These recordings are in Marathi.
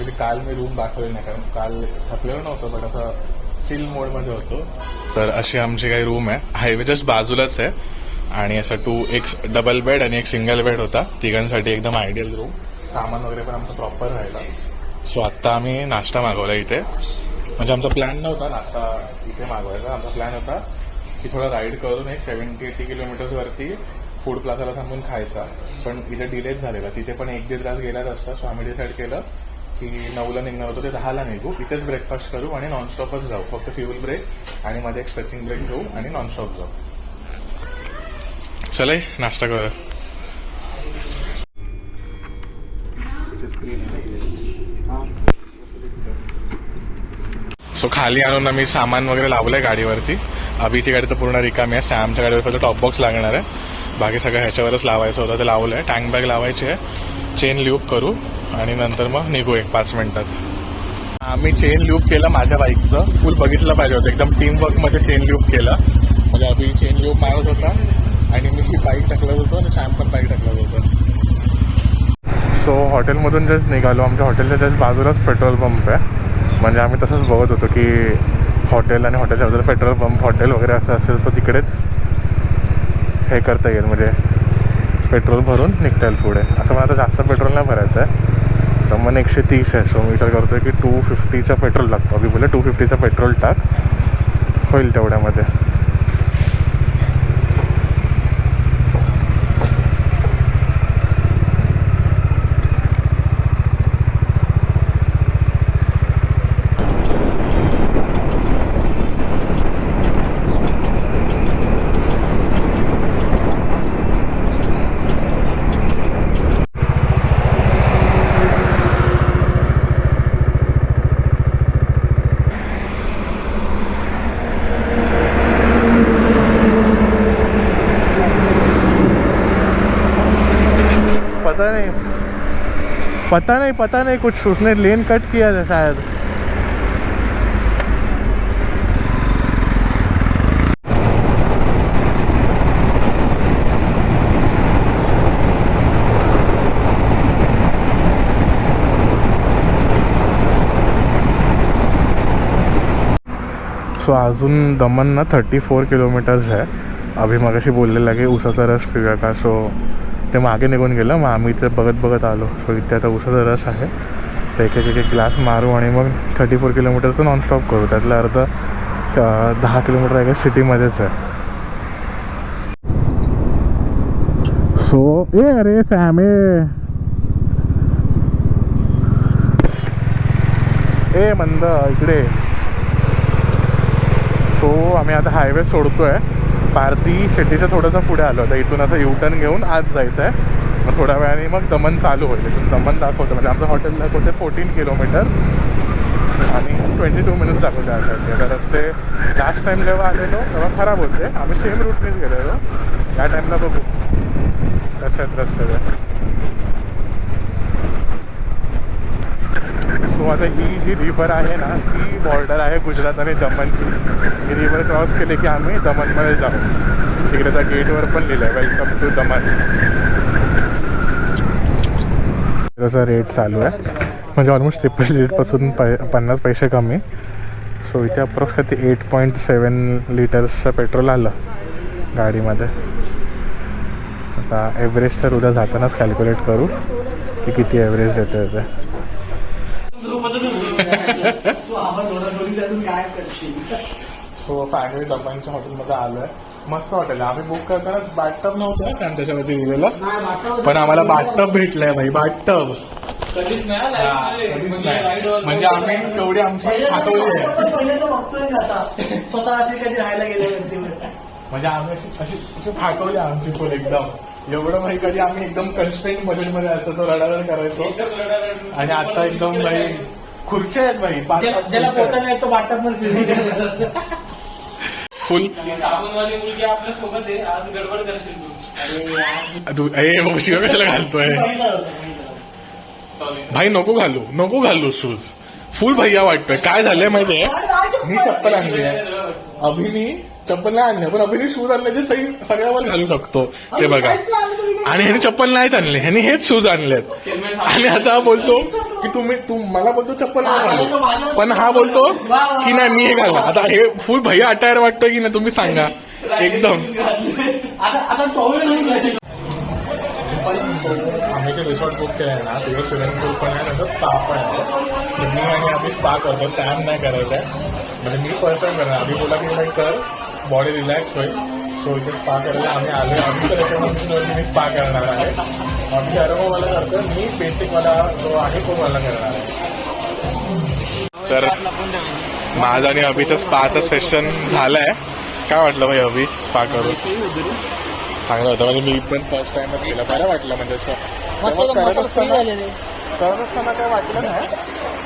ॲक्च्युली काल मी रूम दाखवली नाही, कारण काल थकलेलो नव्हतो, बट असं चिल मोडमध्ये होतो. तर अशी आमची काही रूम आहे, हायवे जस्ट बाजूलाच आहे. आणि असं एक डबल बेड आणि एक सिंगल बेड होता, तिघांसाठी एकदम आयडियल रूम. सामान वगैरे पण आमचं प्रॉपर राहिला. सो आत्ता आम्ही नाश्ता मागवला इथे. म्हणजे आमचा प्लॅन नव्हता नाश्ता इथे मागवायचा, आमचा प्लॅन होता की थोडं राईड करून एक 70-80 किलोमीटर्सवरती फूड प्लाझाला थांबून खायचा. पण इथे डिलेच झालेला, तिथे पण 1-1.5 तास गेलाच असता. सो आम्ही डिसाईड केलं की 9ला निघणार होतो, ते 10ला निघू. इथेच ब्रेकफास्ट करू आणि नॉनस्टॉपच जाऊ, फक्त फ्युल ब्रेक आणि मध्ये एक स्ट्रेचिंग ब्रेक घेऊ आणि नॉनस्टॉप जाऊ. चला नाश्ता करूया. सो खाली आणून आम्ही सामान वगैरे लावलंय गाडीवरती. अभिची गाडी तर पूर्ण रिकामी आहे. सॅमच्या गाडीवर फक्त टॉप बॉक्स लागणार आहे, बाकी सगळं ह्याच्यावरच लावायचं होतं, ते लावलंय. टँक बॅग लावायची आहे, चेन ल्यूप करू आणि नंतर मग निघू 1-5 मिनिटात. आम्ही चेन ल्यूप केलं माझ्या बाईकचं, फुल बघितलं पाहिजे होतं, एकदम टीम वर्कमध्ये चेन ल्यूप केलं. म्हणजे अभि चेन ल्यूप मारत होता आणि मी बाईक टाकलं होतो आणि सॅम पण बाईक टाकलं होतं. सो हॉटेलमधून जस्ट निघालो. आमच्या हॉटेलच्या जस्ट बाजूलाच पेट्रोल पंप आहे. म्हणजे आम्ही तसंच बघत होतो की हॉटेल आणि हॉटेलच्या बाजूला पेट्रोल पंप हॉटेल वगैरे असं असेल, सो तिकडेच हे करता येईल, म्हणजे पेट्रोल भरून निघता येईल पुढे. असं मला आता जास्त पेट्रोल नाही भरायचं आहे, तर मग 130 आहे. सो मी विचार करतोय की 250चा पेट्रोल लागतो. अभि बोलले 250चा पेट्रोल टाक, होईल तेवढ्यामध्ये. पता नहीं कुछ उसने लेन कट किया है शायद. सो अजून दमन ना 34 किलोमीटर्स आहे. अभि मगाशी बोललेला की उसाचा रस पिऊया का, सो ते मागे निघून गेलं. मग आम्ही इथे बघत आलो. सो इथे आता उसाचा रस आहे, तर एक ग्लास मारू आणि मग 34 किलोमीटरचं नॉनस्टॉप करू. त्यातलं अर्ध 10 किलोमीटर आहे सिटीमध्येच आहे. सो अरे सॅम ए मंद इकडे. सो आम्ही आता हायवे सोडतोय. पारधी शेट्टीच्या थोडंसं पुढे आलो होतं. इथून असं युटर्न घेऊन आज जायचं आहे. मग थोड्या वेळाने मग दमन चालू होईल. इथून दमन दाखवतं, म्हणजे आमचं हॉटेल दाखवते 14 किलोमीटर आणि 22 मिनिट्स दाखवते त्यासाठी. आता रस्ते लास्ट टाईम जेव्हा आलेलो तेव्हा खराब होते. आम्ही सेम रूटनेच गेलेलो. या टाईमला बघू कसे आहेत रस्ते ते. सो आता ही जी रिव्हर आहे ना, ती बॉर्डर आहे गुजरात आणि दमनची. ही रिव्हर क्रॉस केली की आम्ही दमनमध्ये जाऊ. तिकडे त्या गेटवर पण लिहिलं आहे वेलकम टू दमन. त्याचा रेट चालू आहे, म्हणजे ऑलमोस्ट ट्रिपल रेटपासून 50 पैसे कमी. सो इथे अप्रॉक्स ते 8.7 लिटर्सचं पेट्रोल आलं गाडीमध्ये. आता ॲव्हरेज तर उद्या जातानाच कॅल्क्युलेट करू की किती ॲव्हरेज देतं ते. सो फॅमिली दमनच्या हॉटेलमध्ये आलो आहे. मस्त हॉटेल आहे. आम्ही बुक करताना बाथटब नव्हतं ना फॅन त्याच्यावरती दिलेलं, पण आम्हाला बाथटब भेटलंय भाई. बाथटब कधीच नाही, म्हणजे आम्ही तेवढी आमची खातवली आहे. स्वतः असे कधी राहायला गेले, म्हणजे आम्ही अशी फाटवली आमची फुल एकदम. एवढं भाई कधी आम्ही एकदम कन्स्टेंट बजेटमध्ये असतो, रडारड करायचो. आणि आता एकदम भाई खुर्च्या आहेत भाई, ज्याला पोता नाही तो वाटप पण फुल. साबूनवाली मुलगी आपल्या सोबत आहे, आज गडबड करशील तू. ए शिवा कशाला घालतोय भाई? नको घालू शूज. फुल भैया वाटतोय. काय झालंय माहितीये, मी चप्पल आणली आहे. अभिनी चप्पल नाही आणले पण अभिनी शूज आणल्याचे सगळ्यावर घालू शकतो ते बघा. आणि ह्याने चप्पल नाहीच आणले, ह्याने हेच शूज आणलेत आणि आता हा बोलतो की तू मला बोलतो चप्पल नाही घालू, पण हा बोलतो की नाही मी हे घालणार. आता हे फुल भैया अटायर वाटतं की नाही तुम्ही सांगा एकदम. आम्ही जे रिसॉर्ट बुक केलंय ना तिथे स्विमिंग पूल पण आहे, नंतर स्पा पण आहे. तर मी आणि आम्ही स्पा करतो, सॅम नाही करायचं आहे. म्हणजे मी फर्स्ट टाइम करणार, आम्ही बोला की नाही कर बॉडी रिलॅक्स होईल. सो इथे स्पा करायला आम्ही आलो. आम्ही तर रेकमेंडेशनवरती मी स्पा करणार आहे. आम्ही अनुभववाला करतो, मी बेसिकवाला जो आहे तो मला करणार आहे. तर माझं आणि अभिचं स्पाचं सेशन झालंय. काय वाटलं भाई अभि स्पा करून? चांगलं होतं. म्हणजे मी पण फर्स्ट टाइमच केलं, बरं वाटलं. म्हणजे करत असताना काय वाटलं नाही,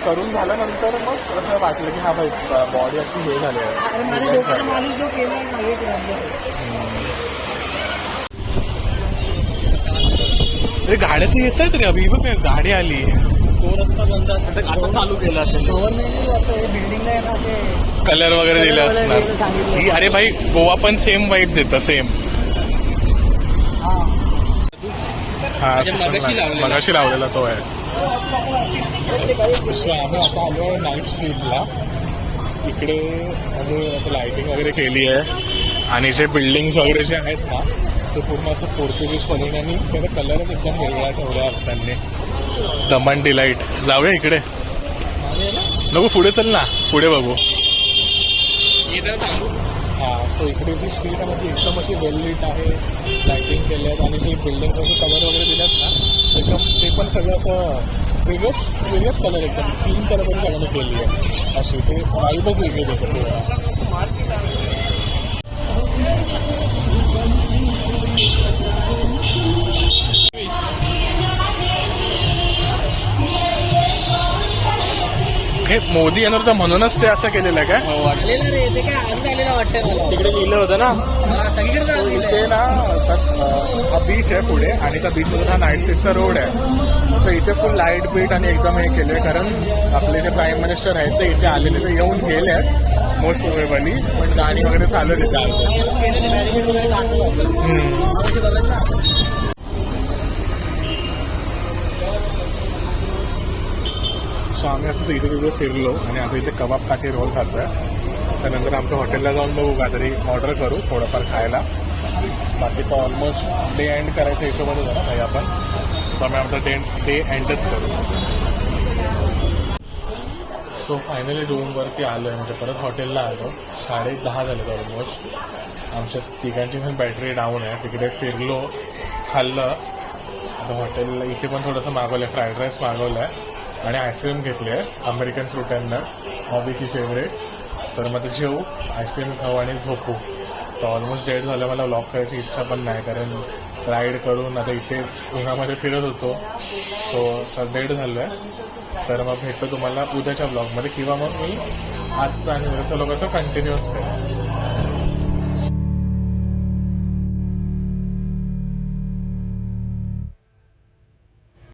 करून झाल्यानंतर मग असं वाटलं की हा भाई बॉडी अशी हे झाली आहे. अरे गाड्या तर येत आहेत रे अभि, बघ गाडी आली. तो रस्ता बंद आता चालू केला असेल. बिल्डिंग कलर वगैरे दिले असणार. ही अरे भाई गोवा पण सेम वाईब देतं, सेम. हा मगाशी लावलेला तो आहे. सो आम्ही आता आलो नाईट स्ट्रीटला. इकडे आम्ही आता लाईटिंग वगैरे केली आहे आणि जे बिल्डिंग्स वगैरे जे आहेत ना ते पूर्ण असं पोर्तुगीज पद्धतीने त्याचा कलरच एकदम वेगळा ठेवला आहे त्यांनी. दमन डिलाईट. जाऊया इकडे नको, पुढे चल ना, पुढे बघू. हा सो इकडे जी स्ट्रीट आहे ती एकदम अशी वेल लीट आहे, लाईटिंग केली आहेत आणि जे बिल्डिंग कलर वगैरे दिलेत ना एकदम ते पण सगळं असं वेगळंच कलर, एकदम क्लीन कलर पण सगळ्यांनी केली आहे. अशी ते वाईबच वेगळी देतं ते. हे मोदी येणार तर म्हणूनच ते असं केलेलं आहे काय? वाटलेलं रे ते काय आज झालेलं वाटतं मला. तिकडे लिहिलं होतं ना सगळीकडे इथे ना. हा बीच आहे पुढे आणि त्या बीचमधून हा नाईट स्ट्रीटचा रोड आहे. तर इथे फुल लाईट बीट आणि एकदम हे केले, कारण आपले जे प्राईम मिनिस्टर आहेत ते इथे आलेले, ते येऊन गेले आहेत मोस्ट प्रोबेबली, पण गाणी वगैरे चालू आहे सो आम्ही असं इथे तिथे फिरलो आणि आता इथे कबाब काठी रोल खातोय. त्यानंतर आमच्या हॉटेलला जाऊन बघू काहीतरी ऑर्डर करू थोडंफार खायला. बाकी तर ऑलमोस्ट डे एंड करायच्या हिशोबाने झाला काही आपण, तर आम्ही आपला डे एंडच करू. सो फायनली रूमवरती आलो आहे, म्हणजे परत हॉटेलला आलो. 10:30 झाले ऑलमोस्ट. आमच्या तिघांची पण बॅटरी डाऊन आहे. तिकडे फिरलो, खाल्लं. आता हॉटेलला इथे पण थोडंसं मागवलं आहे, फ्राईड राईस मागवलं आहे आणि आईस्क्रीम घेतली आहे अमेरिकन फ्रूट अँड नट, हॉबीची फेवरेट. तर मग ते जेवू, आईस्क्रीम खाऊ आणि झोपू. तर ऑलमोस्ट डेट झालं. मला व्लॉग करायची इच्छा पण नाही, कारण राईड करून आता इथे उन्हामध्ये फिरत होतो. सो डेट झालं आहे. तर मग भेटतो तुम्हाला उद्याच्या ब्लॉगमध्ये, किंवा मग मी आजचा आणि उद्याचा लोक असं कंटिन्यूअस करेन.